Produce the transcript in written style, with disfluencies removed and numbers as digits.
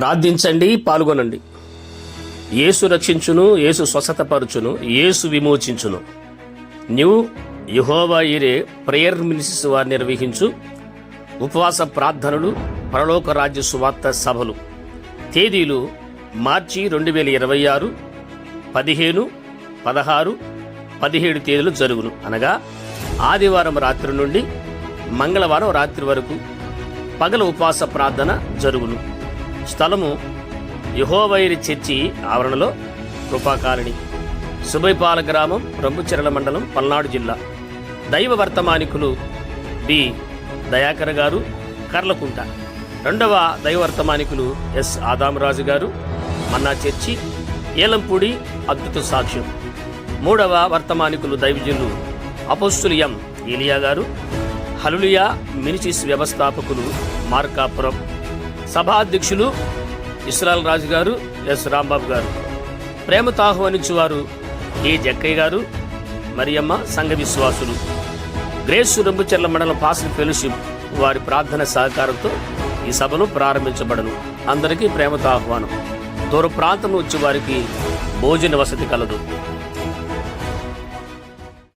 ప్రార్థించండి, పాల్గొనండి. యేసు రక్షించును, యేసు స్వస్థతపరచును, యేసు విమోచించును. న్యూ యెహోవా ఈరే ప్రేయర్ మినిస్ట్రీస్ వారు నిర్వహించు ఉపవాస ప్రార్థనలు, పరలోక రాజ్య సువార్త సభలు. తేదీలు మార్చి 2026 15, 16, 17 తేదీలు జరుగును. అనగా ఆదివారం రాత్రి నుండి మంగళవారం రాత్రి వరకు పగల ఉపవాస ప్రార్థన జరుగును. స్థలము యెహోవైరి చర్చి ఆవరణలో, కృపాకాలనీ, సుబైపాల గ్రామం, రంపుచెర్ల మండలం, పల్నాడు జిల్లా. దైవ వర్తమానికులు బి దయాకర్ గారు, కర్లకుంట. రెండవ దైవ వర్తమానికులు ఎస్ ఆదామరాజు గారు, మన్నా చర్చి, ఏలంపూడి, అద్భుత సాక్ష్యం. మూడవ వర్తమానికులు దైవజనులు అపోస్తులు ఎం ఏలియా గారు, హల్లెలూయా మినిస్ట్రీస్ వ్యవస్థాపకులు మార్కాపురం. సభాధ్యక్షులు ఇస్రాయల్ రాజు గారు, ఎస్ రాంబాబు గారు. ప్రేమతో ఆహ్వానించువారు ఏ జక్కయ్య గారు, మరియమ్మ సంఘ విశ్వాసులు. గ్రేస్ రంపుచెర్ల మండలం పాస్టర్ ఫెలోషిప్ వారి ప్రార్థన సహకారంతో ఈ సభను ప్రారంభించబడను. అందరికీ ప్రేమతో ఆహ్వానం. దూర ప్రాంతం వచ్చే వారికి భోజన వసతి కలదు.